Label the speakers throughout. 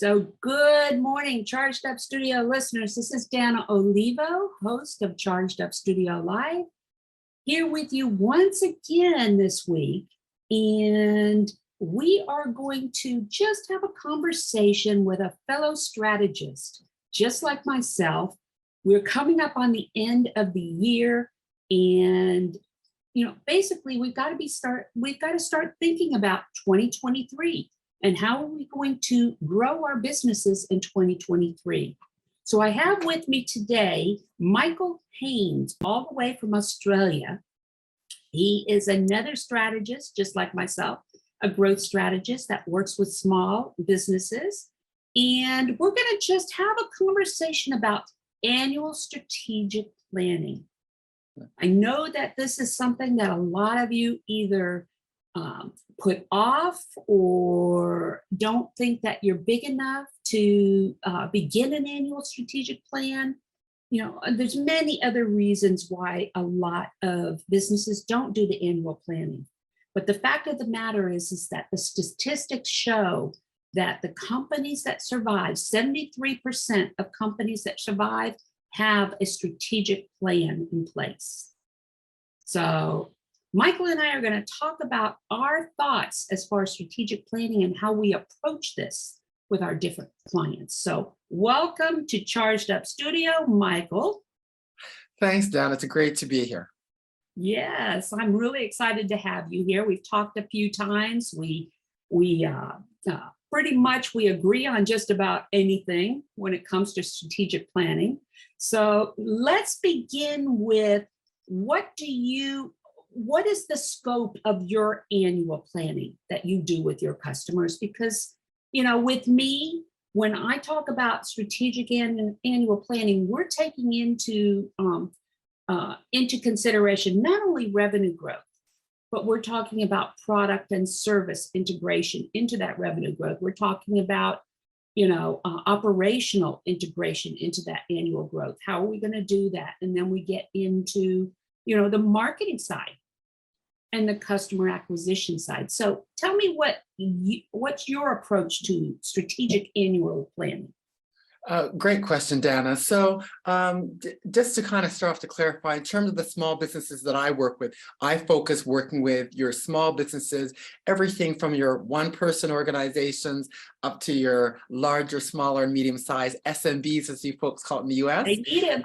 Speaker 1: So good morning, Charged Up Studio listeners. This is Danna Olivo, host of Charged Up Studio Live, here with you once again this week. And we are going to just have a conversation with a fellow strategist, just like myself. We're coming up on the end of the year, and basically we've got to start thinking about 2023. And how are we going to grow our businesses in 2023? So I have with me today Michael Haynes, all the way from Australia. He is another strategist, just like myself, a growth strategist that works with small businesses. And we're going to just have a conversation about annual strategic planning. I know that this is something that a lot of you either put off or don't think that you're big enough to begin an annual strategic plan. There's many other reasons why a lot of businesses don't do the annual planning. But the fact of the matter is that the statistics show that the companies that survive, 73% of companies that survive have a strategic plan in place. So Michael and I are going to talk about our thoughts as far as strategic planning and how we approach this with our different clients. So welcome to Charged Up Studio, Michael.
Speaker 2: Thanks, Dan. It's great to be here.
Speaker 1: Yes, I'm really excited to have you here. We've talked a few times. We pretty much we agree on just about anything when it comes to strategic planning. So let's begin with what is the scope of your annual planning that you do with your customers? Because, with me, when I talk about strategic annual planning, we're taking into consideration not only revenue growth, but we're talking about product and service integration into that revenue growth. We're talking about, operational integration into that annual growth. How are we going to do that? And then we get into, the marketing side and the customer acquisition side. So tell me what's your approach to strategic annual planning?
Speaker 2: Great question, Danna. So just to kind of start off to clarify, in terms of the small businesses that I work with, I focus working with your small businesses, everything from your one-person organizations up to your larger, smaller, medium-sized SMBs, as you folks call it in the US.
Speaker 1: I need it.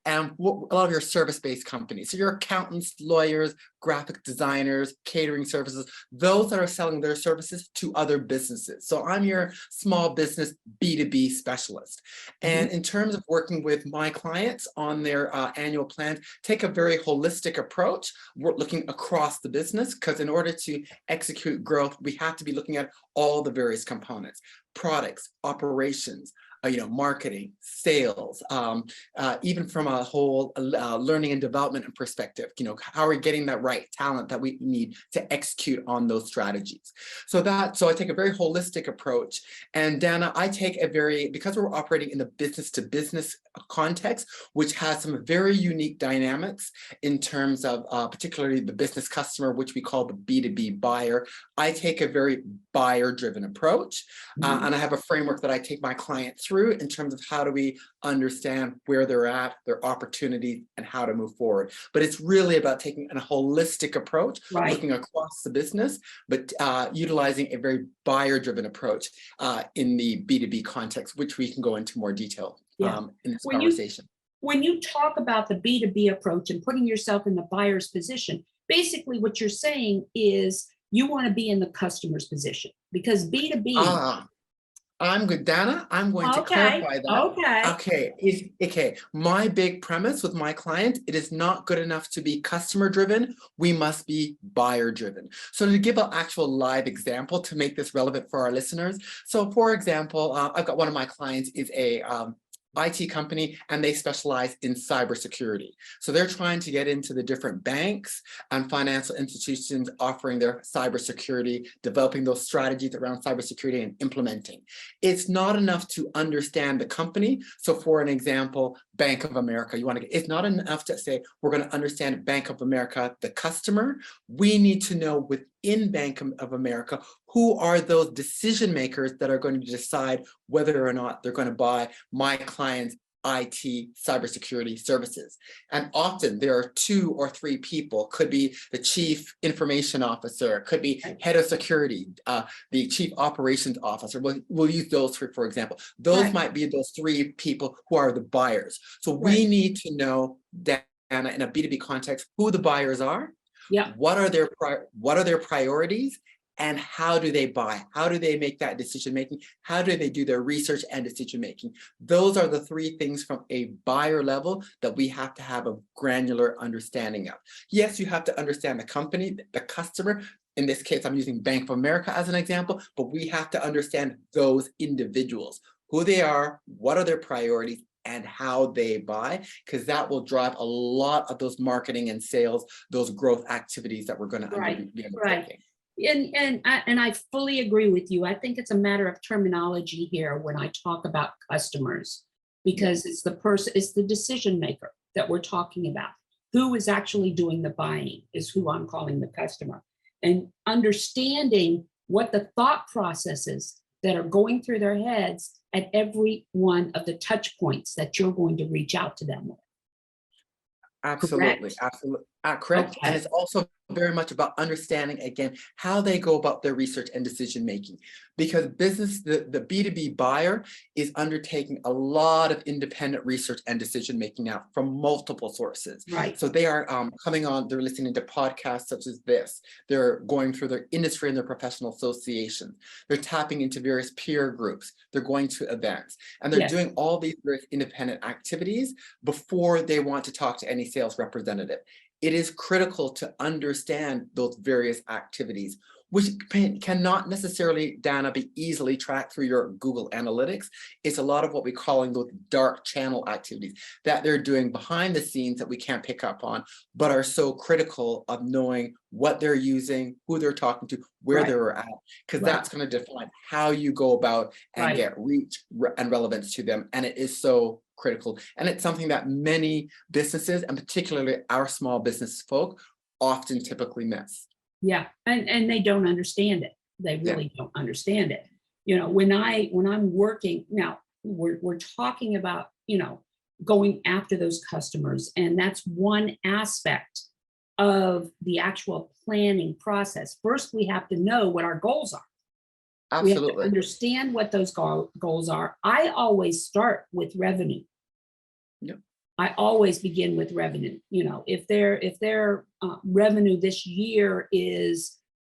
Speaker 2: And a lot of your service-based companies. So your accountants, lawyers, graphic designers, catering services, those that are selling their services to other businesses. So I'm your small business B2B specialist. And in terms of working with my clients on their annual plans, take a very holistic approach. We're looking across the business because in order to execute growth, we have to be looking at all the various components, products, operations, marketing, sales, even from a whole learning and development perspective, how are we getting that right talent that we need to execute on those strategies? So I take a very holistic approach. And Danna, I take because we're operating in the business to business context, which has some very unique dynamics in terms of particularly the business customer, which we call the B2B buyer. I take a very buyer-driven approach, and I have a framework that I take my client through in terms of how do we understand where they're at, their opportunities, and how to move forward. But it's really about taking a holistic approach, looking across the business, but utilizing a very buyer-driven approach in the B2B context, which we can go into more detail in this conversation.
Speaker 1: When you talk about the B2B approach and putting yourself in the buyer's position, basically what you're saying is you want to be in the customer's position because B2B.
Speaker 2: I'm good, Danna. I'm going to clarify that. Okay. My big premise with my client, it is not good enough to be customer driven. We must be buyer driven. So to give an actual live example to make this relevant for our listeners. So for example, I've got one of my clients is a IT company, and they specialize in cybersecurity. So they're trying to get into the different banks and financial institutions offering their cybersecurity, developing those strategies around cybersecurity and implementing. It's not enough to understand the company. So for an example, Bank of America. It's not enough to say we're going to understand Bank of America, the customer. We need to know within Bank of America, who are those decision makers that are going to decide whether or not they're going to buy my client's IT cybersecurity services. And often there are 2 or 3 people, could be the chief information officer, could be head of security, the chief operations officer. We'll use those for example. Those might be those 3 people who are the buyers. So we need to know, Danna, in a B2B context, who the buyers are, what are their priorities, and how do they buy? How do they make that decision making? How do they do their research and decision making? Those are the 3 things from a buyer level that we have to have a granular understanding of. Yes, you have to understand the company, the customer. In this case, I'm using Bank of America as an example, but we have to understand those individuals, who they are, what are their priorities, and how they buy, because that will drive a lot of those marketing and sales, those growth activities that we're going to be undertaking.
Speaker 1: And I fully agree with you. I think it's a matter of terminology here when I talk about customers, because it's the decision maker that we're talking about. Who is actually doing the buying is who I'm calling the customer. And understanding what the thought processes that are going through their heads at every one of the touch points that you're going to reach out to them with.
Speaker 2: Absolutely,
Speaker 1: Correct?
Speaker 2: absolutely. Correct.
Speaker 1: Okay.
Speaker 2: And it's also very much about understanding, again, how they go about their research and decision making. Because the B2B buyer is undertaking a lot of independent research and decision making now from multiple sources.
Speaker 1: Right.
Speaker 2: So they are coming on, they're listening to podcasts such as this. They're going through their industry and their professional associations. They're tapping into various peer groups. They're going to events. And they're doing all these various independent activities before they want to talk to any sales representative. It is critical to understand those various activities, which cannot necessarily, Danna, be easily tracked through your Google Analytics. It's a lot of what we're calling those dark channel activities that they're doing behind the scenes that we can't pick up on, but are so critical of knowing what they're using, who they're talking to, where they're at, because that's going to define how you go about and get reach and relevance to them. And it is so critical. And it's something that many businesses, and particularly our small business folk, often typically miss.
Speaker 1: Yeah, and they don't understand it. They really don't understand it. You know, when I'm working now, we're talking about, you know, going after those customers, and that's one aspect of the actual planning process. First, we have to know what our goals are.
Speaker 2: Absolutely.
Speaker 1: We have to understand what those goals are. I always start with revenue.
Speaker 2: Yep.
Speaker 1: I always begin with revenue. You know, if their revenue this year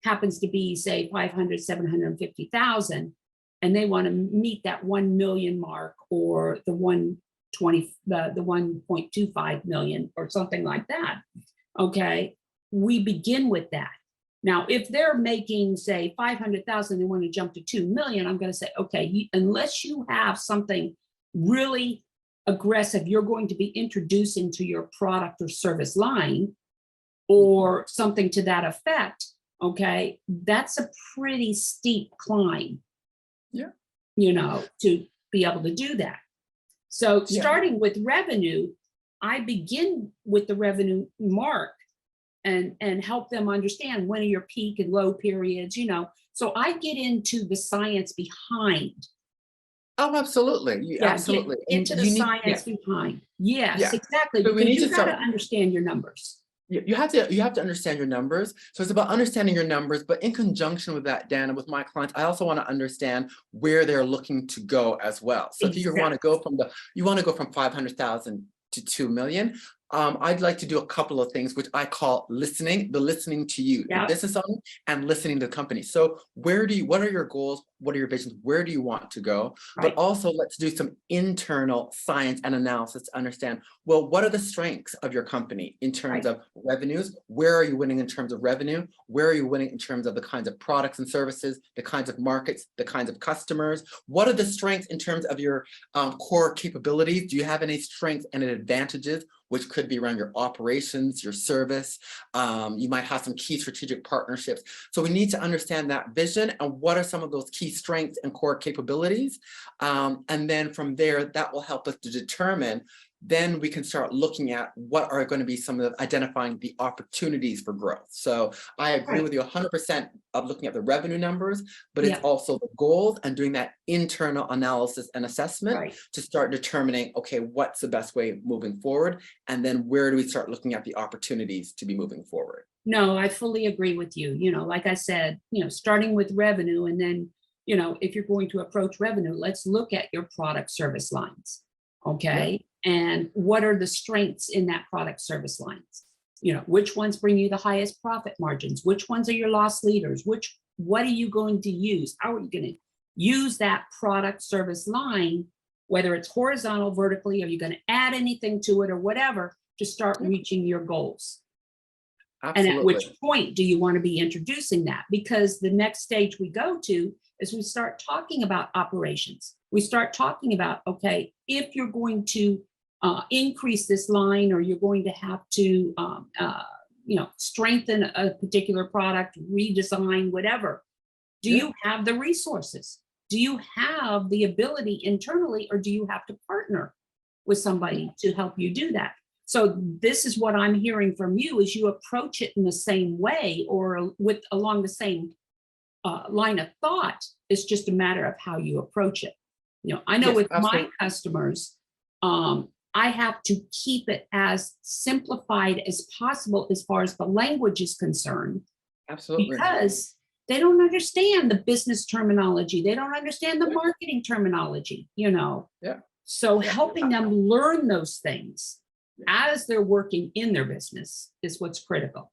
Speaker 1: happens to be, say, 500, 750,000, and they want to meet that 1 million mark, or the 1.25 million, or something like that. Okay, we begin with that. Now, if they're making, say, 500,000, they want to jump to 2 million, I'm going to say, okay, unless you have something really aggressive you're going to be introducing to your product or service line, or something to that effect, okay, that's a pretty steep climb. Yeah. You know, to be able to do that. So starting with revenue, I begin with the revenue mark and help them understand when are your peak and low periods, you know. So I get into the science behind.
Speaker 2: Oh, absolutely. Absolutely.
Speaker 1: Get to the science behind. Yes, exactly.
Speaker 2: So
Speaker 1: because you got to understand your numbers.
Speaker 2: You have to understand your numbers. So it's about understanding your numbers, but in conjunction with that, Danna, with my clients, I also want to understand where they're looking to go as well. So if you want to go from 500,000 to 2 million, I'd like to do a couple of things, which I call listening to you, the business owner, and listening to the company. So what are your goals? What are your visions? Where do you want to go? But also let's do some internal science and analysis to understand, well, what are the strengths of your company in terms of revenues? Where are you winning in terms of revenue? Where are you winning in terms of the kinds of products and services, the kinds of markets, the kinds of customers? What are the strengths in terms of your core capabilities? Do you have any strengths and advantages, which could be around your operations, your service? You might have some key strategic partnerships. So we need to understand that vision and what are some of those key strengths and core capabilities. And then from there, that will help us to determine then we can start looking at what are going to be some of the identifying the opportunities for growth. So I agree with you 100% of looking at the revenue numbers, but it's also the goals and doing that internal analysis and assessment to start determining, okay, what's the best way moving forward? And then where do we start looking at the opportunities to be moving forward?
Speaker 1: No, I fully agree with you. You know, like I said, you know, starting with revenue, and then, you know, if you're going to approach revenue, let's look at your product service lines. Okay. And what are the strengths in that product service lines? You know, which ones bring you the highest profit margins? Which ones are your loss leaders? What are you going to use? How are you going to use that product service line, whether it's horizontal, vertically, are you going to add anything to it or whatever to start reaching your goals?
Speaker 2: Absolutely.
Speaker 1: And at which point do you want to be introducing that? Because the next stage we go to is we start talking about operations. We start talking about, okay, if you're going to increase this line, or you're going to have to, you know, strengthen a particular product, redesign, whatever, do you have the resources? Do you have the ability internally, or do you have to partner with somebody to help you do that? So this is what I'm hearing from you, is you approach it in the same way, or with along the same line of thought. It's just a matter of how you approach it. You know, I know with my customers, I have to keep it as simplified as possible as far as the language is concerned.
Speaker 2: Absolutely.
Speaker 1: Because they don't understand the business terminology. They don't understand the marketing terminology, you know. So helping them learn those things as they're working in their business is what's critical.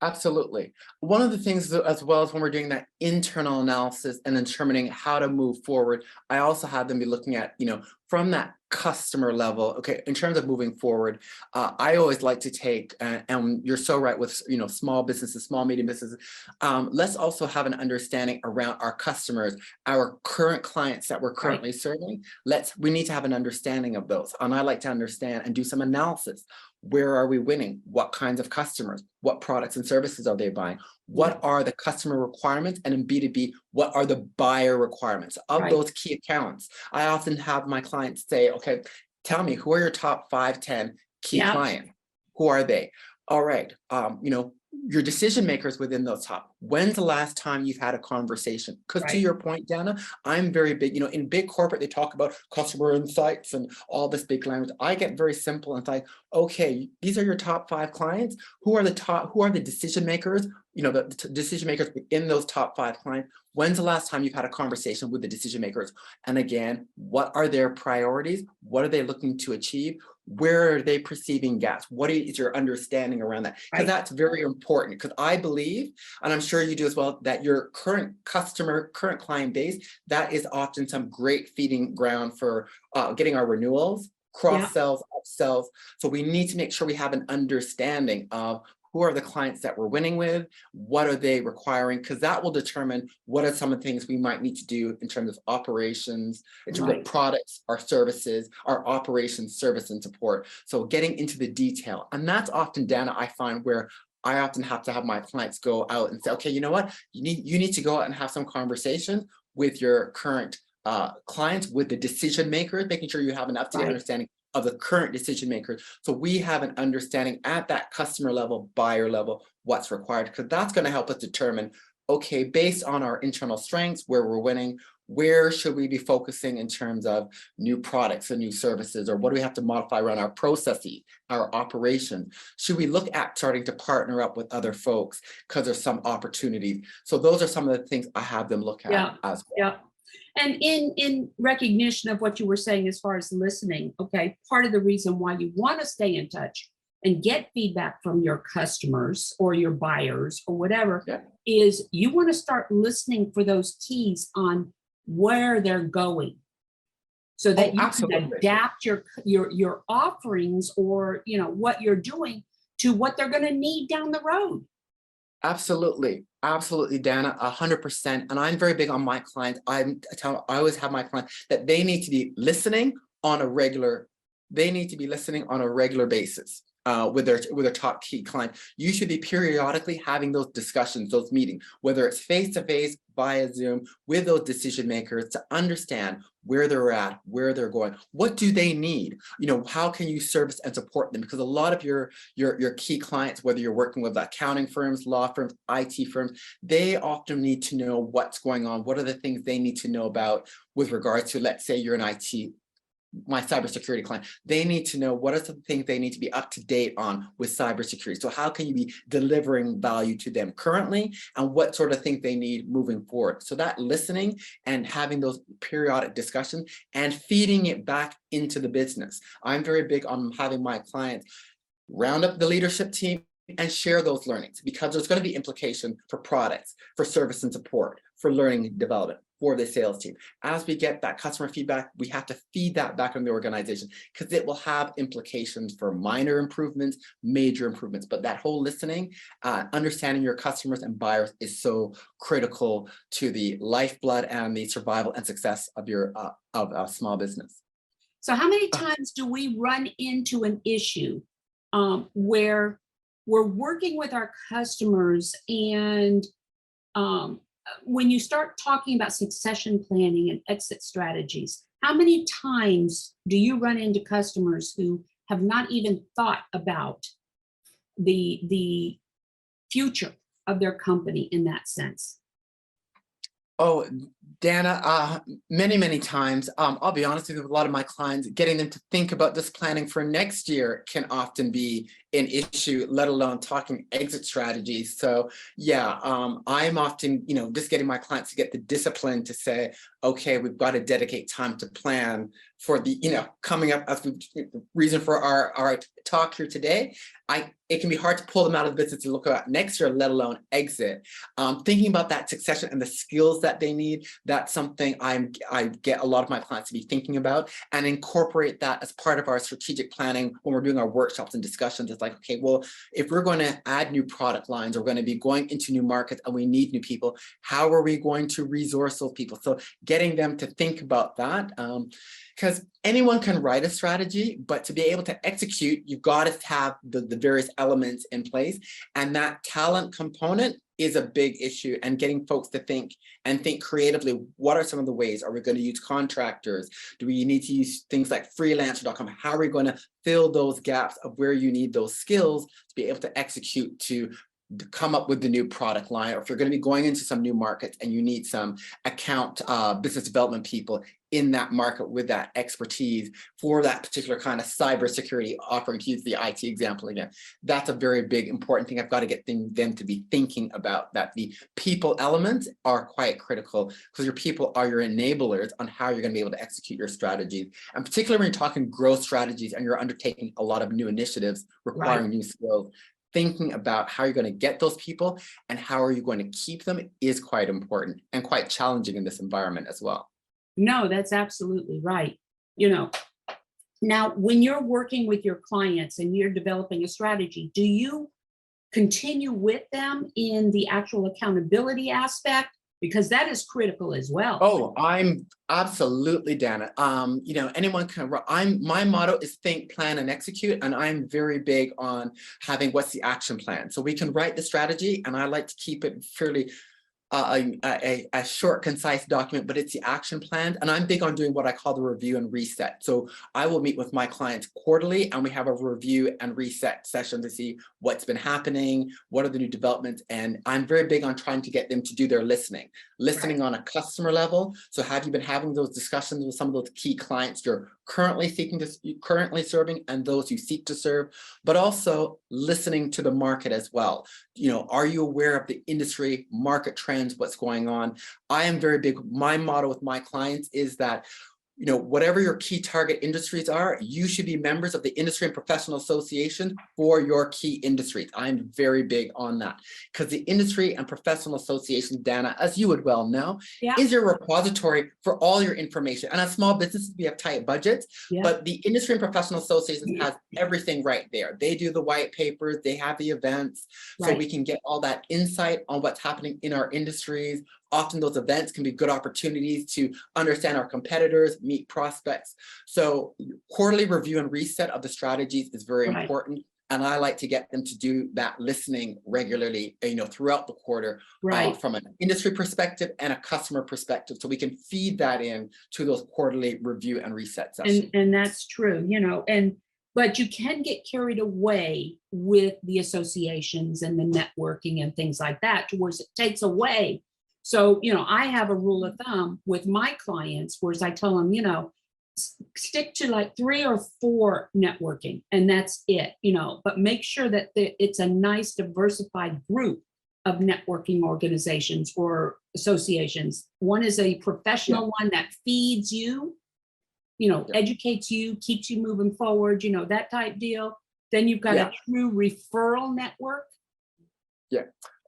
Speaker 2: Absolutely. One of the things, as well as when we're doing that internal analysis and determining how to move forward, I also have them be looking at, you know, from that customer level. Okay, in terms of moving forward, I always like to take, and you're so right with, you know, small businesses, small, medium businesses. Let's also have an understanding around our customers, our current clients that we're currently serving. We need to have an understanding of those. And I like to understand and do some analysis. Where are we winning? What kinds of customers? What products and services are they buying? What are the customer requirements? And in B2B, what are the buyer requirements of those key accounts? I often have my clients say, okay, tell me, who are your top 5, 10 key clients? Who are they? All right, you know, your decision makers within those top. When's the last time you've had a conversation? Because to your point, Danna, I'm very big, you know, in big corporate, they talk about customer insights and all this big language. I get very simple and it's like, okay, these are your top 5 clients. Who are the decision makers? You know, the decision makers within those top 5 clients. When's the last time you've had a conversation with the decision makers? And again, what are their priorities? What are they looking to achieve? Where are they perceiving gaps? What is your understanding around that? Because that's very important, because I believe, and I'm sure you do as well, that your current customer, current client base, that is often some great feeding ground for getting our renewals, cross sells, upsells. So we need to make sure we have an understanding of who are the clients that we're winning with, what are they requiring, because that will determine what are some of the things we might need to do in terms of operations, in terms of products, our services, our operations, service, and support. So getting into the detail. And that's often, Danna, I find where I often have to have my clients go out and say, okay, you know what, you need to go out and have some conversations with your current clients, with the decision makers, making sure you have an up-to-date understanding of the current decision makers. So we have an understanding at that customer level, buyer level, what's required, because that's going to help us determine, okay, based on our internal strengths, where we're winning, where should we be focusing in terms of new products and new services, or what do we have to modify around our processes, our operations? Should we look at starting to partner up with other folks because there's some opportunities? So those are some of the things I have them look at as well.
Speaker 1: And in recognition of what you were saying as far as listening, okay, part of the reason why you want to stay in touch and get feedback from your customers or your buyers or whatever is you want to start listening for those keys on where they're going, so that you can adapt your offerings, or you know what you're doing, to what they're going to need down the road.
Speaker 2: Absolutely. Absolutely, Danna, 100%. And I'm very big on my clients. I always have my clients that they need to be listening on a regular basis. With their top key client. You should be periodically having those discussions, those meetings, whether it's face-to-face, via Zoom with those decision makers to understand where they're at, where they're going, what do they need? How can you service and support them? Because a lot of your key clients, whether you're working with accounting firms, law firms, IT firms, they often need to know what's going on. What are the things they need to know about with regards to, let's say you're an IT, my cybersecurity client, they need to know what are some things they need to be up to date on with cybersecurity. So how can you be delivering value to them currently, and what sort of things they need moving forward? So that listening and having those periodic discussions and feeding it back into the business. I'm very big on having my clients round up the leadership team and share those learnings, because there's going to be implication for products, for service and support, for learning and development, for the sales team. As we get that customer feedback, we have to feed that back in the organization, because it will have implications for minor improvements, major improvements. But that whole listening, understanding your customers and buyers is so critical to the lifeblood and the survival and success of your of a small business.
Speaker 1: So how many times do we run into an issue where we're working with our customers, and when you start talking about succession planning and exit strategies, how many times do you run into customers who have not even thought about the future of their company in that sense?
Speaker 2: Oh, Danna, many times. I'll be honest with you, with a lot of my clients, getting them to think about this planning for next year can often be an issue, let alone talking exit strategies. So yeah, I'm often, just getting my clients to get the discipline to say, okay, we've got to dedicate time to plan for the, coming up as the reason for our talk here today. It can be hard to pull them out of the business to look at next year, let alone exit. Thinking about that succession and the skills that they need, that's something I get a lot of my clients to be thinking about, and incorporate that as part of our strategic planning when we're doing our workshops and discussions. It's like, okay, well, if we're going to add new product lines, or we're going to be going into new markets and we need new people, how are we going to resource those people? So getting them to think about that. Because anyone can write a strategy, but to be able to execute, you've got to have the various elements in place. And that talent component is a big issue, and getting folks to think creatively. What are some of the ways? Are we going to use contractors? Do we need to use things like freelancer.com? How are we going to fill those gaps of where you need those skills to be able to execute, to come up with the new product line? Or if you're going to be going into some new markets and you need some account business development people in that market with that expertise for that particular kind of cybersecurity offering, to use the IT example again, that's a very big important thing. I've got to get them to be thinking about that. The people elements are quite critical, because your people are your enablers on how you're going to be able to execute your strategies. And particularly when you're talking growth strategies and you're undertaking a lot of new initiatives requiring new skills, thinking about how you're going to get those people and how are you going to keep them is quite important and quite challenging in this environment as well.
Speaker 1: No, that's absolutely right. Now, when you're working with your clients and you're developing a strategy, do you continue with them in the actual accountability aspect? Because that is critical as well.
Speaker 2: Oh, I'm absolutely, Danna. Anyone can. My motto is think, plan, and execute, and I'm very big on having what's the action plan. So we can write the strategy, and I like to keep it fairly a short, concise document, but it's the action plan. And I'm big on doing what I call the review and reset. So I will meet with my clients quarterly, and we have a review and reset session to see what's been happening, what are the new developments. And I'm very big on trying to get them to do their listening on a customer level. So have you been having those discussions with some of those key clients you're currently serving and those you seek to serve, but also listening to the market as well. Are you aware of the industry market trends, what's going on? I am very big. My motto with my clients is that whatever your key target industries are, you should be members of the industry and professional association for your key industries. I'm very big on that, because the industry and professional association, Danna, as you would well know, is your repository for all your information. And as small businesses, we have tight budgets, but the industry and professional association has everything right there. They do the white papers, they have the events, so we can get all that insight on what's happening in our industries. Often those events can be good opportunities to understand our competitors, meet prospects. So quarterly review and reset of the strategies is very important. And I like to get them to do that listening regularly, throughout the quarter,
Speaker 1: Right.
Speaker 2: from an industry perspective and a customer perspective, so we can feed that in to those quarterly review and reset sessions.
Speaker 1: And that's true, but you can get carried away with the associations and the networking and things like that, towards it takes away. So, I have a rule of thumb with my clients, whereas I tell them, stick to like 3 or 4 networking, and that's it, but make sure that it's a nice diversified group of networking organizations or associations. One is a professional one that feeds you, educates you, keeps you moving forward, that type deal. Then you've got a true referral network.
Speaker 2: Yeah.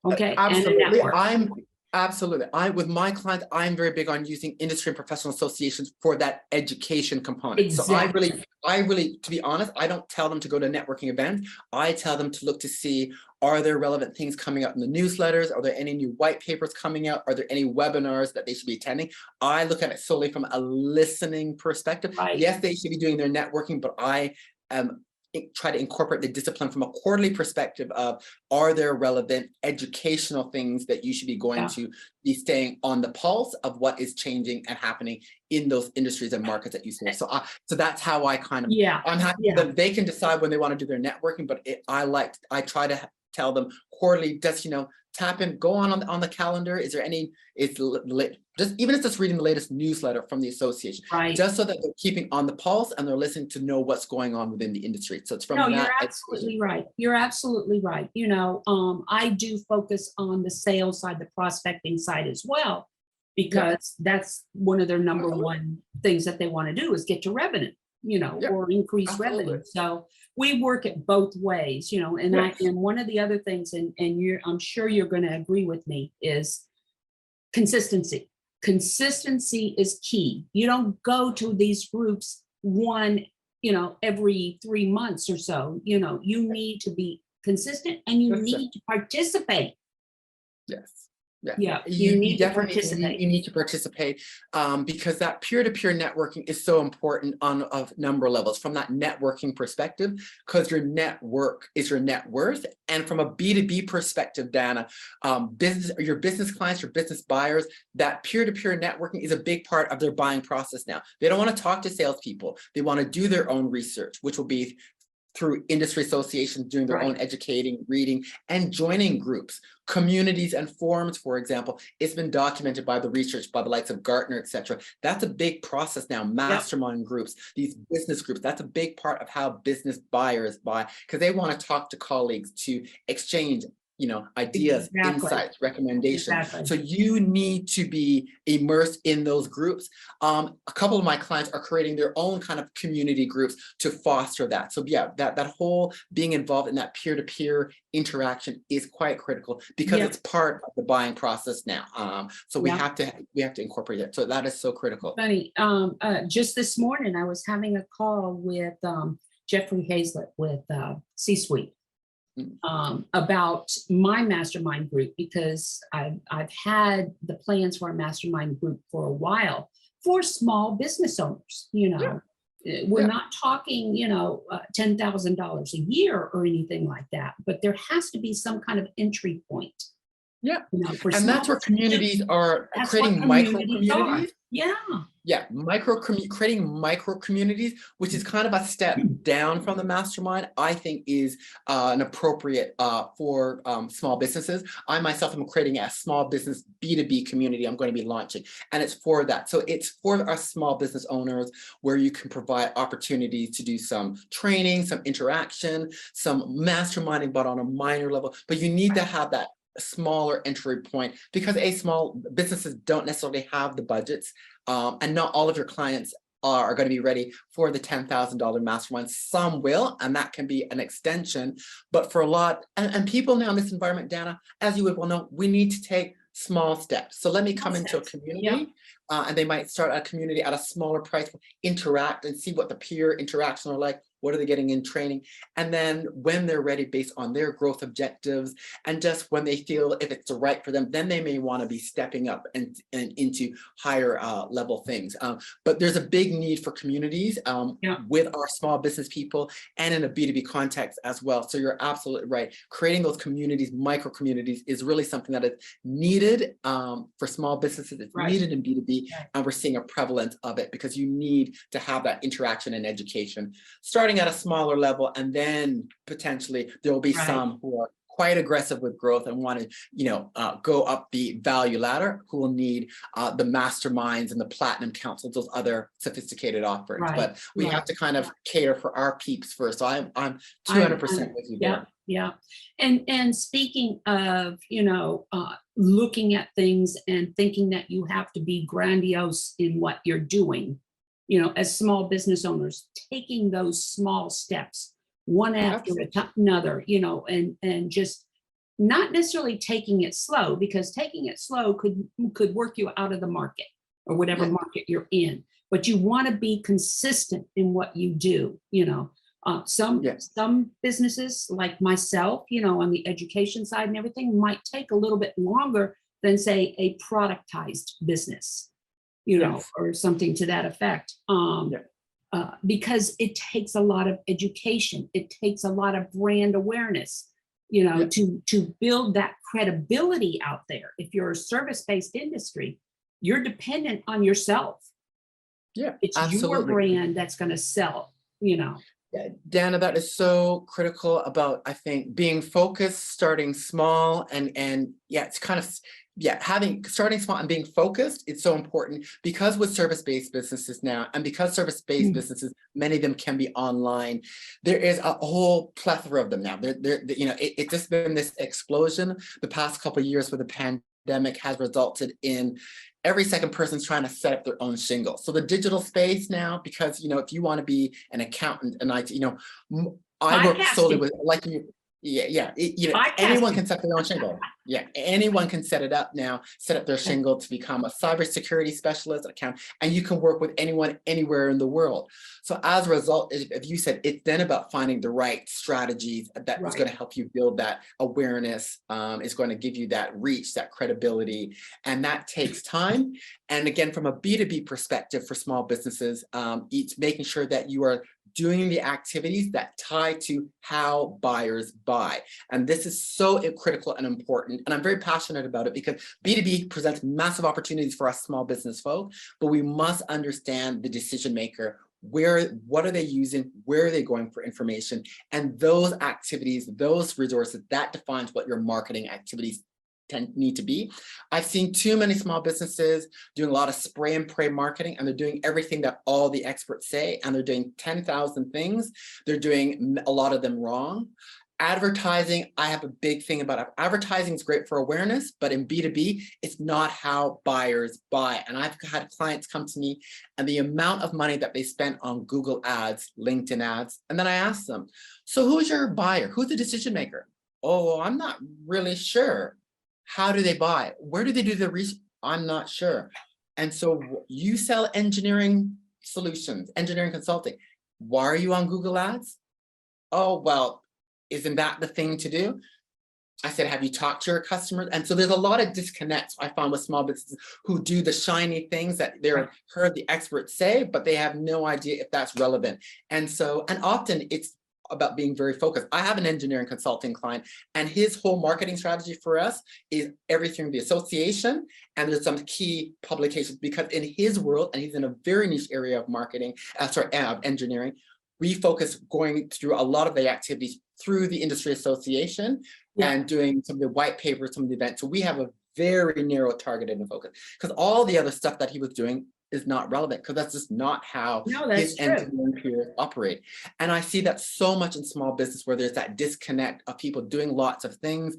Speaker 1: Okay.
Speaker 2: Absolutely.
Speaker 1: And a network.
Speaker 2: Absolutely. With my clients, I'm very big on using industry and professional associations for that education component.
Speaker 1: Exactly.
Speaker 2: So I really, to be honest, I don't tell them to go to networking events. I tell them to look to see, are there relevant things coming out in the newsletters? Are there any new white papers coming out? Are there any webinars that they should be attending? I look at it solely from a listening perspective.
Speaker 1: Right.
Speaker 2: Yes, they should be doing their networking, but I try to incorporate the discipline from a quarterly perspective of, are there relevant educational things that you should be going to be staying on the pulse of what is changing and happening in those industries and markets that you serve. So that's how I kind of, I'm happy that they can decide when they want to do their networking, but I try to tell them quarterly, just, tap in, go on the calendar. Is there any, just even if it's just reading the latest newsletter from the association, just so that they're keeping on the pulse and they're listening to know what's going on within the industry. So it's from that.
Speaker 1: You're absolutely right. You're absolutely right. I do focus on the sales side, the prospecting side as well, because that's one of their number one things that they want to do is get to revenue, or increase revenue. So we work it both ways, and and one of the other things, and I'm sure you're going to agree with me, is consistency. Consistency is key. You don't go to these groups every 3 months or so. You need to be consistent, and you need to participate.
Speaker 2: Yes.
Speaker 1: You need to participate.
Speaker 2: You need to participate because that peer-to-peer networking is so important on a number of levels. From that networking perspective, because your network is your net worth, and from a B2B perspective, Danna, your business clients, your business buyers, that peer-to-peer networking is a big part of their buying process now. They don't want to talk to salespeople. They want to do their own research, which will be through industry associations, doing their own educating, reading, and joining groups, communities and forums, for example. It's been documented by the research, by the likes of Gartner, etc. That's a big process now. Mastermind groups, these business groups, that's a big part of how business buyers buy, because they want to talk to colleagues, to exchange ideas, insights, recommendations. So you need to be immersed in those groups. A couple of my clients are creating their own kind of community groups to foster that. So that whole being involved in that peer-to-peer interaction is quite critical, because it's part of the buying process now. So we have to incorporate it. So that is so critical.
Speaker 1: Funny, just this morning I was having a call with Jeffrey Hazlett with C-Suite. About my mastermind group, because I've had the plans for a mastermind group for a while for small business owners. We're not talking, $10,000 a year or anything like that, but there has to be some kind of entry point.
Speaker 2: And that's where communities are creating micro communities. Creating micro communities, which is kind of a step down from the mastermind, I think is an appropriate for small businesses. I myself am creating a small business B2B community I'm going to be launching, and it's for that. So it's for our small business owners, where you can provide opportunities to do some training, some interaction, some masterminding, but on a minor level. But you need to have that smaller entry point, because small businesses don't necessarily have the budgets, and not all of your clients are going to be ready for the $10,000 mastermind. Some will, and that can be an extension. But for a lot, and people now in this environment, Danna, as you would well know, we need to take small steps. So let me come into a community, and they might start a community at a smaller price, interact and see what the peer interaction are like. what are they getting in training? And then when they're ready based on their growth objectives, and just when they feel if it's right for them, then they may want to be stepping up and into higher level things. But there's a big need for communities with our small business people and in a B2B context as well. So you're absolutely right. Creating those communities, micro communities, is really something that is needed for small businesses. It's needed in B2B, and we're seeing a prevalence of it because you need to have that interaction and education, starting at a smaller level, and then potentially there will be some who are quite aggressive with growth and want to, go up the value ladder, who will need the masterminds and the platinum councils, those other sophisticated offerings. But we have to kind of cater for our peeps first. So I'm 200% with you there.
Speaker 1: Yeah. And speaking of, looking at things and thinking that you have to be grandiose in what you're doing, as small business owners, taking those small steps, one after another, and just not necessarily taking it slow, because taking it slow could work you out of the market or whatever market you're in. But you want to be consistent in what you do, Some businesses like myself, on the education side and everything, might take a little bit longer than, say, a productized business, or something to that effect. Because it takes a lot of education. It takes a lot of brand awareness, to build that credibility out there. If you're a service-based industry, you're dependent on yourself. It's your brand that's going to sell,
Speaker 2: Yeah, Danna, that is so critical about, I think, being focused, starting small, and it's kind of starting small and being focused. It's so important because with service-based businesses now, and because service-based businesses, many of them can be online, there is a whole plethora of them now. It's just been this explosion the past couple of years where the pandemic has resulted in every second person's trying to set up their own shingle. So the digital space now, because, if you want to be an accountant and I work solely with, like you, anyone can set their own shingle. Anyone can set it up now, set up their shingle to become a cybersecurity specialist account, and you can work with anyone, anywhere in the world. So as a result, if you said, it's then about finding the right strategies that is going to help you build that awareness, is going to give you that reach, that credibility, and that takes time. And again, from a B2B perspective for small businesses, it's making sure that you are doing the activities that tie to how buyers buy. And this is so critical and important. And I'm very passionate about it because B2B presents massive opportunities for us small business folk, but we must understand the decision maker. What are they using? Where are they going for information? And those activities, those resources, that defines what your marketing activities need to be. I've seen too many small businesses doing a lot of spray and pray marketing, and they're doing everything that all the experts say, and they're doing 10,000 things. They're doing a lot of them wrong. Advertising, I have a big thing about it. Advertising is great for awareness, but in B2B, it's not how buyers buy. And I've had clients come to me, and the amount of money that they spent on Google ads, LinkedIn ads, and then I asked them, so who's your buyer? Who's the decision maker? Oh, I'm not really sure. How do they buy? Where do they do the research? I'm not sure. And so you sell engineering solutions, engineering consulting. Why are you on Google ads? Oh, well, isn't that the thing to do? I said, have you talked to your customers? And so there's a lot of disconnects I found with small businesses who do the shiny things that they're heard the experts say, but they have no idea if that's relevant. And often it's about being very focused. I have an engineering consulting client, and his whole marketing strategy for us is everything, the association, and there's some key publications, because in his world, and he's in a very niche area of marketing, engineering, we focus going through a lot of the activities through the industry association and doing some of the white papers, some of the events. So we have a very narrow targeted and focus, because all the other stuff that he was doing is not relevant, because that's just not how his engineering peers operate. And I see that so much in small business, where there's that disconnect of people doing lots of things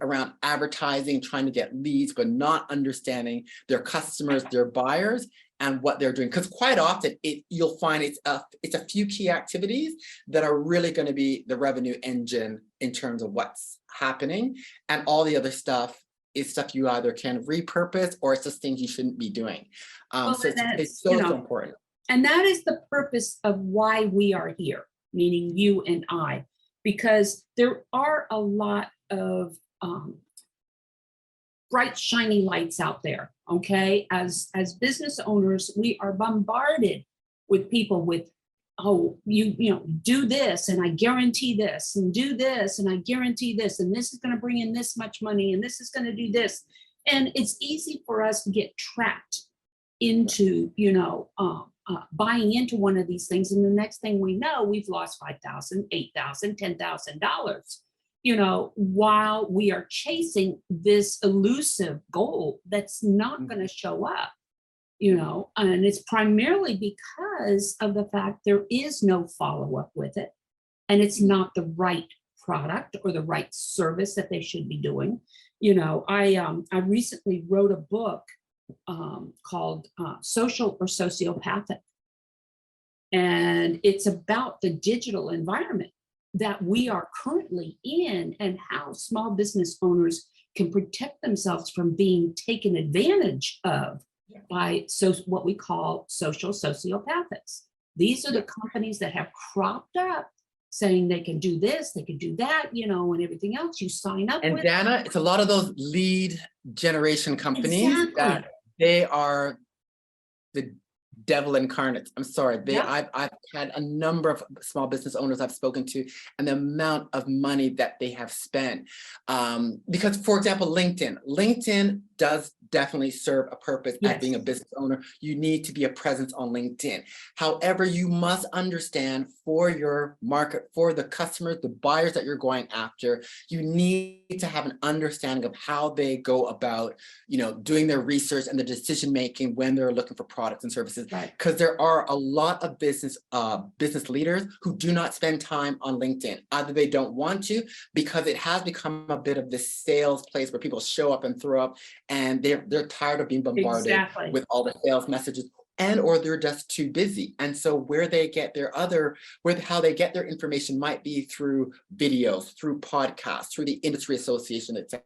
Speaker 2: around advertising, trying to get leads, but not understanding their customers, their buyers, and what they're doing. Because quite often you'll find it's a few key activities that are really going to be the revenue engine in terms of what's happening, and all the other stuff is stuff you either can repurpose, or it's just things you shouldn't be doing. So it's so important.
Speaker 1: And that is the purpose of why we are here, meaning you and I, because there are a lot of bright, shiny lights out there. Okay. As business owners, we are bombarded with people with, oh, you know, do this and I guarantee this, and do this and I guarantee this, and this is going to bring in this much money, and this is going to do this. And it's easy for us to get trapped into, you know, buying into one of these things. And the next thing we know, we've lost $5,000, $8,000, $10,000, you know, while we are chasing this elusive goal that's not going to show up, you know, and it's primarily because of the fact there is no follow-up with it. And it's not the right product or the right service that they should be doing. You know, I recently wrote a book called Social or Sociopathic. And it's about the digital environment that we are currently in and how small business owners can protect themselves from being taken advantage of by what we call social sociopathics. These are the companies that have cropped up saying they can do this, they can do that, you know, and everything else. You sign up
Speaker 2: And
Speaker 1: with.
Speaker 2: Danna, it's a lot of those lead generation companies that they are the devil incarnate. I'm sorry. I've had a number of small business owners I've spoken to, and the amount of money that they have spent. Because, for example, LinkedIn does definitely serve a purpose as being a business owner. You need to be a presence on LinkedIn. However, you must understand for your market, for the customers, the buyers that you're going after, you need to have an understanding of how they go about, you know, doing their research and the decision making when they're looking for products and services. Because there are a lot of business leaders who do not spend time on LinkedIn. Either they don't want to, because it has become a bit of this sales place where people show up and throw up, and they're tired of being bombarded with all the sales messages, and or they're just too busy. And so where they get how they get their information might be through videos, through podcasts, through the industry association, etc.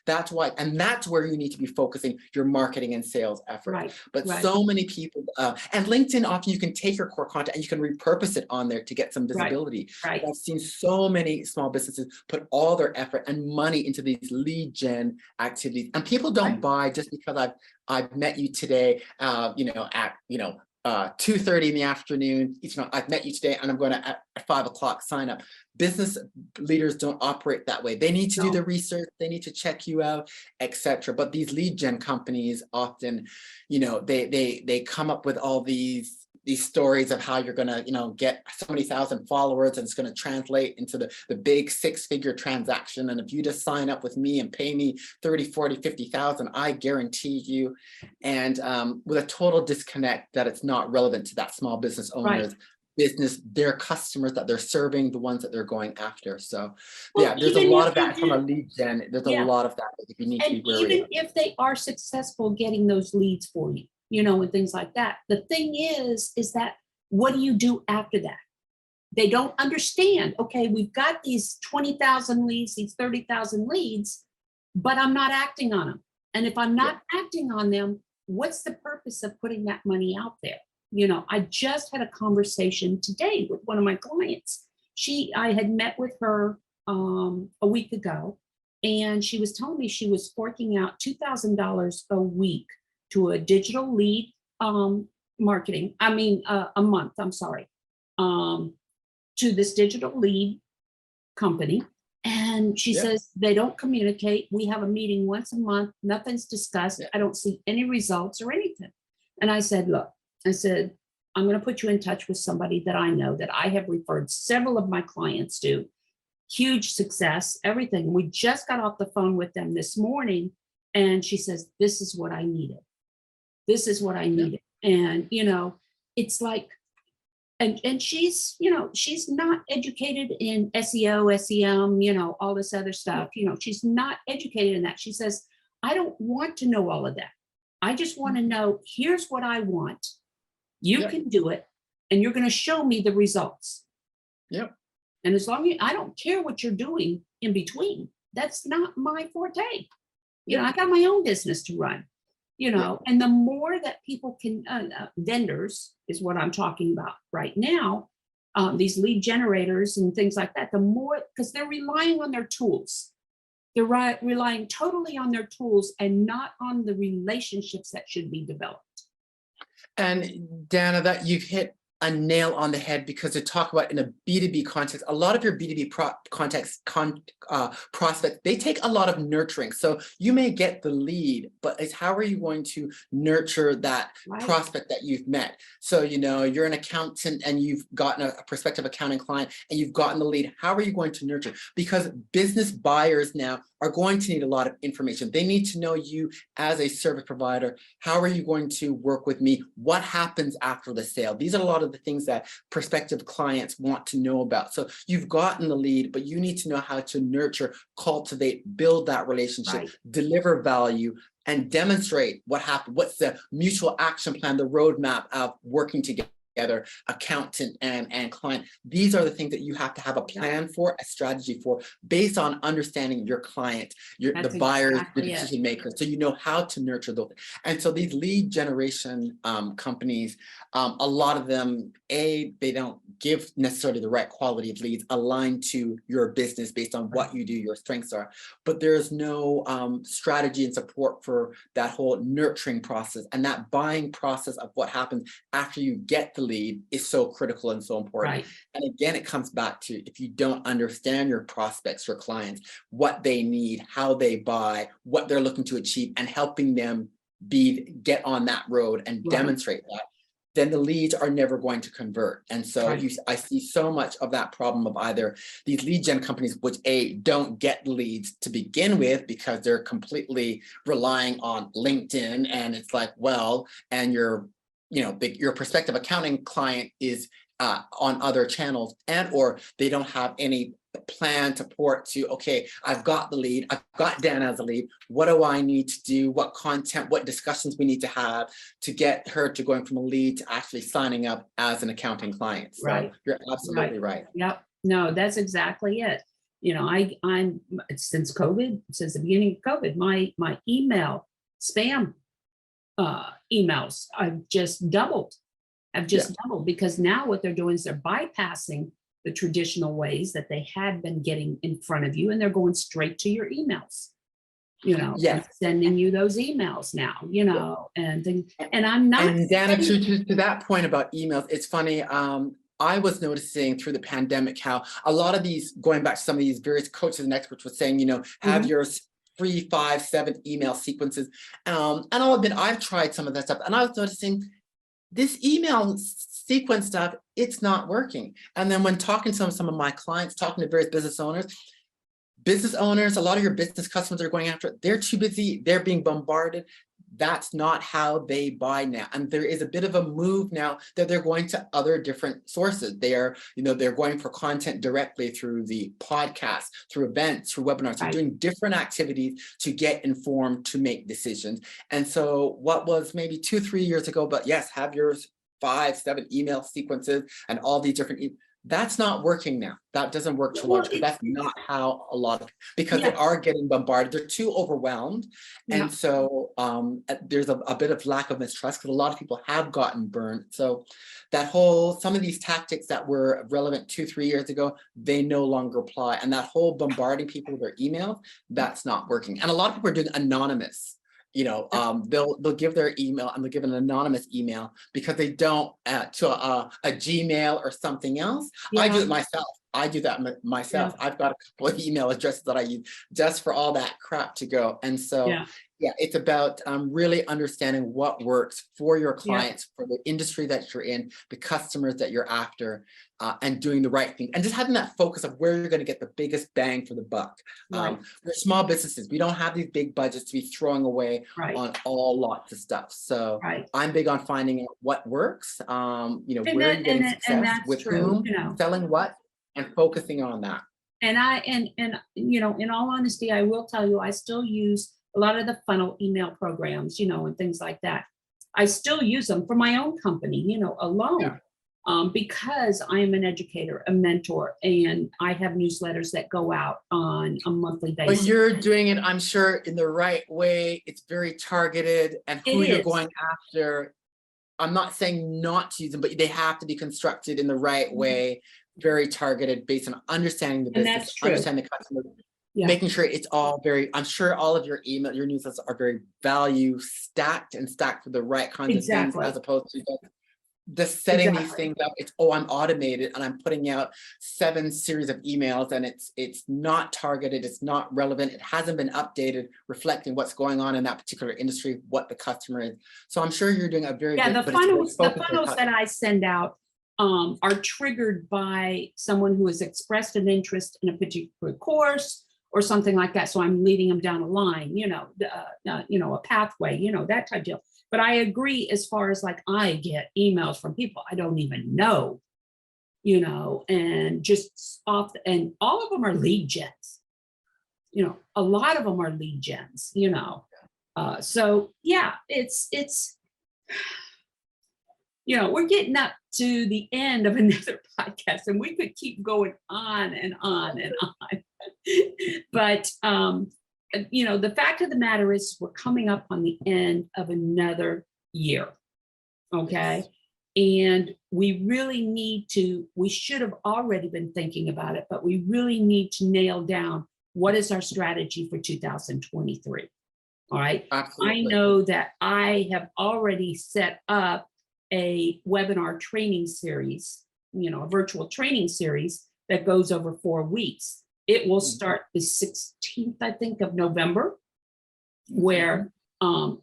Speaker 2: That's why, and that's where you need to be focusing your marketing and sales efforts. But so many people, and LinkedIn, often you can take your core content and you can repurpose it on there to get some visibility. I've seen so many small businesses put all their effort and money into these lead gen activities, and people don't buy just because I've met you today, you know, at 2:30 in the afternoon. I've met you today, and I'm going to at 5 o'clock sign up. Business leaders don't operate that way. They need to do the research. They need to check you out, etc. But these lead gen companies often, you know, they come up with all these stories of how you're going to, you know, get so many thousand followers, and it's going to translate into the big 6-figure transaction. And if you just sign up with me and pay me 30, 40, 50,000, I guarantee you. And with a total disconnect that it's not relevant to that small business owner's business, their customers that they're serving, the ones that they're going after. So there's a lot of that from a lead gen. There's a lot of that you need to be wary of.
Speaker 1: Even if they are successful getting those leads for you, you know, and things like that. The thing is that what do you do after that? They don't understand, okay, we've got these 20,000 leads, these 30,000 leads, but I'm not acting on them. And if I'm not acting on them, what's the purpose of putting that money out there? You know, I just had a conversation today with one of my clients. I had met with her a week ago, and she was telling me she was forking out $2,000 a week to a digital lead marketing, a month, I'm sorry, to this digital lead company. And she says, they don't communicate. We have a meeting once a month. Nothing's discussed. I don't see any results or anything. And I said, look, I'm going to put you in touch with somebody that I know, that I have referred several of my clients to. Huge success, everything. We just got off the phone with them this morning. And she says, this is what I needed. This is what I needed. And, you know, it's like, and she's, you know, she's not educated in SEO, SEM, you know, all this other stuff. You know, she's not educated in that. She says, I don't want to know all of that. I just want to know, here's what I want. You can do it, and you're going to show me the results. And as long as I don't care what you're doing in between, that's not my forte. You know, I got my own business to run. And the more that people can, vendors is what I'm talking about right now, these lead generators and things like that, the more, because they're relying on their tools. They're relying totally on their tools and not on the relationships that should be developed.
Speaker 2: And Danna, that you've hit a nail on the head, because to talk about in a B2B context, a lot of your B2B prospects, they take a lot of nurturing. So you may get the lead, but it's how are you going to nurture that prospect that you've met? So, you're an accountant and you've gotten a prospective accounting client and you've gotten the lead. How are you going to nurture? Because business buyers now are going to need a lot of information. They need to know you as a service provider. How are you going to work with me? What happens after the sale? These are a lot of the things that prospective clients want to know about. So you've gotten the lead, but you need to know how to nurture, cultivate, build that relationship, deliver value, and demonstrate what happened. What's the mutual action plan, the roadmap of working together, accountant and client. These are the things that you have to have a plan for, a strategy for, based on understanding your client, the buyers, the decision makers. So you know how to nurture those. And so these lead generation companies, a lot of them, they don't give necessarily the right quality of leads aligned to your business based on what you do, your strengths are. But there's no strategy and support for that whole nurturing process, and that buying process of what happens after you get the lead is so critical and so important. And again, it comes back to, if you don't understand your prospects, your clients, what they need, how they buy, what they're looking to achieve, and helping them get on that road and demonstrate that, then the leads are never going to convert. And so I see so much of that problem of either these lead gen companies, which don't get leads to begin with because they're completely relying on LinkedIn, and it's like, well, and your prospective accounting client is on other channels, and or they don't have any plan to port to, okay, I've got the lead, I've got Dan as a lead, what do I need to do, what content, what discussions we need to have to get her to going from a lead to actually signing up as an accounting client. So you're absolutely right.
Speaker 1: Yep. No, that's exactly it. I'm since the beginning of COVID, my email spam emails I've just doubled. Doubled, because now what they're doing is they're bypassing the traditional ways that they had been getting in front of you, and they're going straight to your emails, and sending you those emails now, and things. And I'm not.
Speaker 2: And Danna, to that point about emails, it's funny. I was noticing through the pandemic how a lot of these, going back to some of these various coaches and experts, were saying, have your 3, 5, 7 email sequences. And I'll admit, I've tried some of that stuff, and I was noticing this email sequence stuff, it's not working. And then when talking to some of my clients, talking to various business owners, a lot of your business customers are going after it. They're too busy. They're being bombarded. That's not how they buy now. And there is a bit of a move now that they're going to other different sources. They're going for content directly through the podcast, through events, through webinars. They're doing different activities to get informed, to make decisions. And so what was maybe 2, 3 years ago, but yes, have your 5, 7 email sequences and all these different that's not working now. That doesn't work too much, because that's not how a lot of, because they are getting bombarded. They're too overwhelmed. And so there's a bit of lack of mistrust, because a lot of people have gotten burned. So some of these tactics that were relevant 2, 3 years ago, they no longer apply. And that whole bombarding people with their emails, that's not working. And a lot of people are doing anonymous. They'll give their email, and they'll give an anonymous email because they don't to a Gmail or something else. I do it myself. I do that myself. I've got a couple of email addresses that I use just for all that crap to go. And so, it's about really understanding what works for your clients, for the industry that you're in, the customers that you're after, and doing the right thing, and just having that focus of where you're going to get the biggest bang for the buck. We're small businesses. We don't have these big budgets to be throwing away on all lots of stuff. So I'm big on finding out what works, where you're getting success, with whom, selling what, and focusing on that.
Speaker 1: And in all honesty, I will tell you, I still use a lot of the funnel email programs, and things like that. I still use them for my own company, alone. because I am an educator, a mentor, and I have newsletters that go out on a monthly basis.
Speaker 2: But you're doing it, I'm sure, in the right way. It's very targeted, and who you're going after. I'm not saying not to use them, but they have to be constructed in the right way, very targeted, based on understanding the business, understanding the customer, making sure it's all very, I'm sure all of your newsletters are very value stacked and stacked for the right kinds of things, as opposed to just setting these things up. It's, oh, I'm automated and I'm putting out 7 series of emails, and it's not targeted, it's not relevant, it hasn't been updated, reflecting what's going on in that particular industry, what the customer is. So I'm sure you're doing a very good,
Speaker 1: the funnels that I send out are triggered by someone who has expressed an interest in a particular course or something like that. So I'm leading them down a line, a pathway, that type of deal. But I agree, as far as like, I get emails from people I don't even know, and just and all of them are lead gens. A lot of them are lead gens, so yeah, it's, we're getting up to the end of another podcast, and we could keep going on and on and on. But, the fact of the matter is, we're coming up on the end of another year. Okay. And we really we should have already been thinking about it, but we really need to nail down what is our strategy for 2023. All right. Absolutely. I know that I have already set up a webinar training series, a virtual training series that goes over 4 weeks. It will start the 16th, I think, of November, where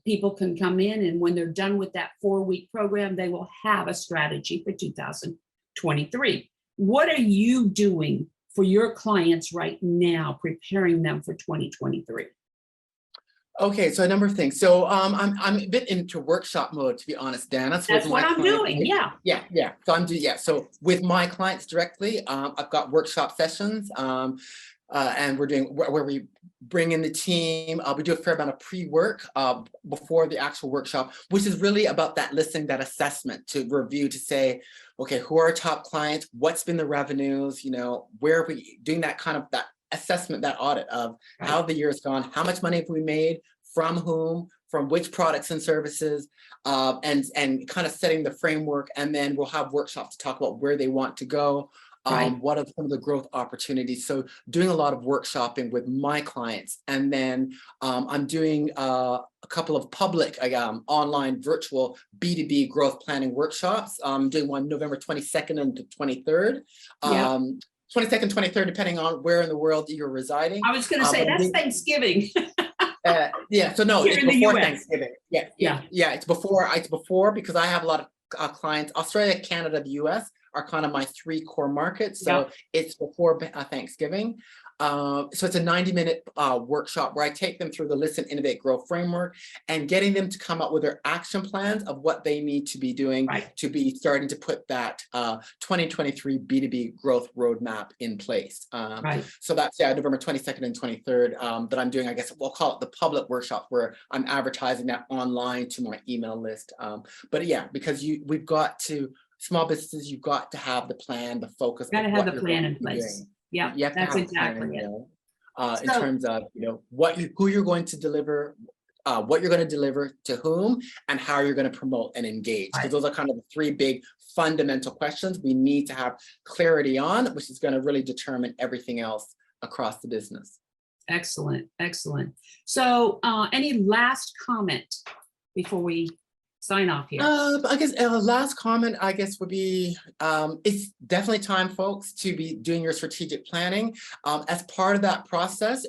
Speaker 1: people can come in, and when they're done with that 4-week program, they will have a strategy for 2023. What are you doing for your clients right now, preparing them for 2023?
Speaker 2: Okay, so a number of things. So I'm a bit into workshop mode, to be honest, Danna. So
Speaker 1: that's what I'm doing. Yeah.
Speaker 2: So I'm doing, So with my clients directly, I've got workshop sessions, and we're doing where we bring in the team. We do a fair amount of pre-work before the actual workshop, which is really about that listening, that assessment, to review, to say, okay, who are our top clients? What's been the revenues? Where are we doing that kind of that assessment, that audit of how the year has gone, how much money have we made, from whom, from which products and services, and kind of setting the framework. And then we'll have workshops to talk about where they want to go, what are some of the growth opportunities. So doing a lot of workshopping with my clients. And then I'm doing a couple of public online virtual B2B growth planning workshops. I'm doing one November 22nd and the 23rd. 22nd, 23rd, depending on where in the world you're residing.
Speaker 1: I was going to say, that's Thanksgiving.
Speaker 2: So no, it's before Thanksgiving. It's before, because I have a lot of clients. Australia, Canada, the US are kind of my 3 core markets. So it's before Thanksgiving. So it's a 90-minute workshop where I take them through the Listen, Innovate, Grow framework, and getting them to come up with their action plans of what they need to be doing to be starting to put that 2023 B2B growth roadmap in place. So that's November 22nd and 23rd that I'm doing. I guess we'll call it the public workshop, where I'm advertising that online to my email list. But because we've got to, small businesses, you've got to have the plan, the focus.
Speaker 1: Got to have the plan in place.
Speaker 2: Doing.
Speaker 1: Yeah,
Speaker 2: you have to
Speaker 1: that's
Speaker 2: have
Speaker 1: exactly it.
Speaker 2: In terms of who you're going to deliver, what you're going to deliver to whom, and how you're going to promote and engage. Because those are kind of the 3 big fundamental questions we need to have clarity on, which is going to really determine everything else across the business.
Speaker 1: Excellent. So any last comment before we sign off here?
Speaker 2: I guess last comment, would be, it's definitely time, folks, to be doing your strategic planning. As part of that process,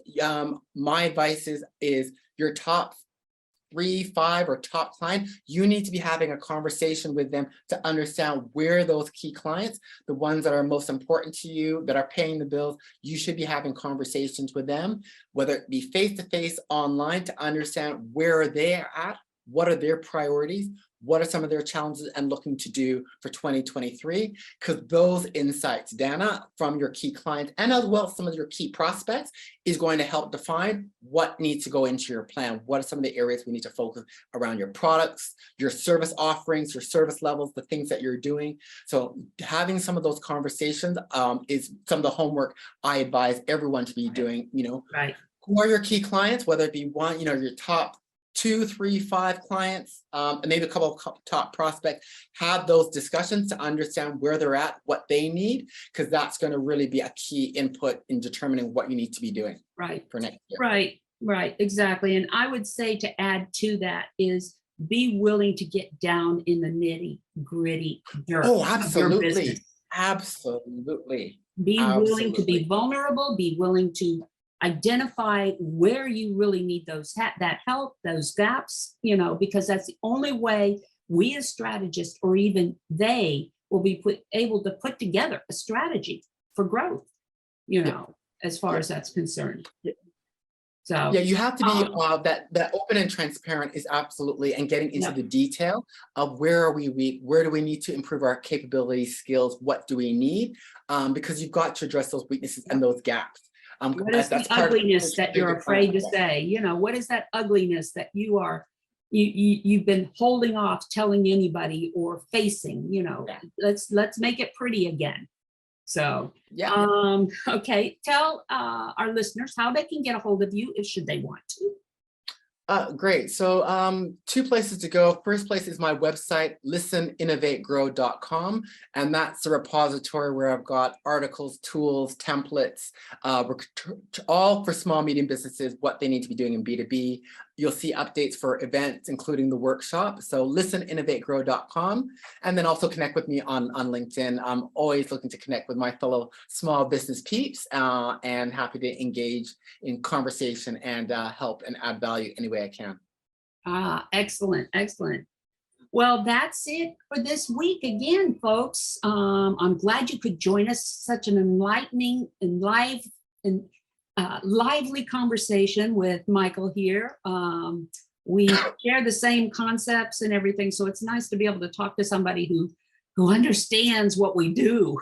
Speaker 2: my advice is your top 3, 5, or top client, you need to be having a conversation with them to understand where those key clients, the ones that are most important to you, that are paying the bills, you should be having conversations with them, whether it be face-to-face, online, to understand where they're at what are their priorities, what are some of their challenges and looking to do for 2023? Because those insights, Danna, from your key clients and as well as some of your key prospects is going to help define what needs to go into your plan. What are some of the areas we need to focus around your products, your service offerings, your service levels, the things that you're doing. So having some of those conversations is some of the homework I advise everyone to be doing,
Speaker 1: Right.
Speaker 2: Who are your key clients, whether it be one, your top 2, 3, 5 clients, and maybe a couple of top prospects, have those discussions to understand where they're at, what they need, because that's going to really be a key input in determining what you need to be doing for next year.
Speaker 1: Right, exactly. And I would say to add to that is be willing to get down in the nitty gritty dirt
Speaker 2: Oh,
Speaker 1: of your
Speaker 2: absolutely.
Speaker 1: business.
Speaker 2: Absolutely.
Speaker 1: Be willing to be vulnerable, be willing to identify where you really need that help, those gaps, because that's the only way we as strategists or even they will be able to put together a strategy for growth, as far as that's concerned. So
Speaker 2: yeah, you have to be that open and transparent is absolutely, and getting into the detail of where are we weak, where do we need to improve our capabilities, skills, what do we need, because you've got to address those weaknesses and those gaps.
Speaker 1: What is the ugliness that you're afraid to say? What is that ugliness that you've been holding off telling anybody or facing? Let's make it pretty again. So, okay, tell our listeners how they can get a hold of you should they want to.
Speaker 2: Great. So 2 places to go. First place is my website, listeninnovategrow.com. And that's a repository where I've got articles, tools, templates, all for small, medium businesses, what they need to be doing in B2B. You'll see updates for events, including the workshop. So listeninnovategrow.com. And then also connect with me on LinkedIn. I'm always looking to connect with my fellow small business peeps and happy to engage in conversation and help and add value any way I can.
Speaker 1: Excellent. Well, that's it for this week again, folks. I'm glad you could join us. Such an enlightening and lively conversation with Michael here. We share the same concepts and everything, so it's nice to be able to talk to somebody who understands what we do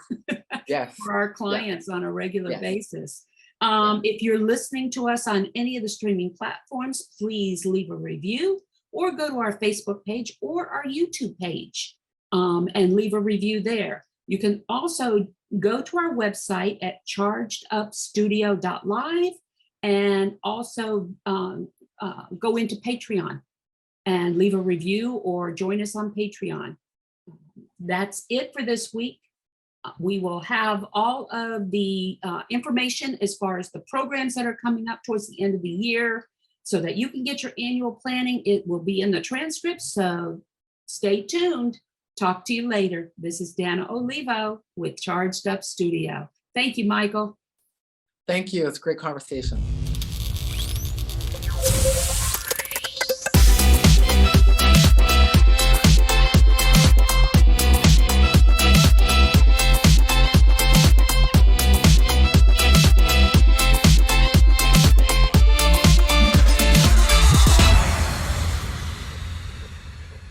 Speaker 1: for our clients on a regular basis. If you're listening to us on any of the streaming platforms, please leave a review or go to our Facebook page or our YouTube page and leave a review there. You can also go to our website at chargedupstudio.live and also go into Patreon and leave a review or join us on Patreon. That's it for this week. We will have all of the information as far as the programs that are coming up towards the end of the year so that you can get your annual planning. It will be in the transcript, so stay tuned. Talk to you later. This is Danna Olivo with Charged Up Studio. Thank you, Michael.
Speaker 2: Thank you. It's a great conversation.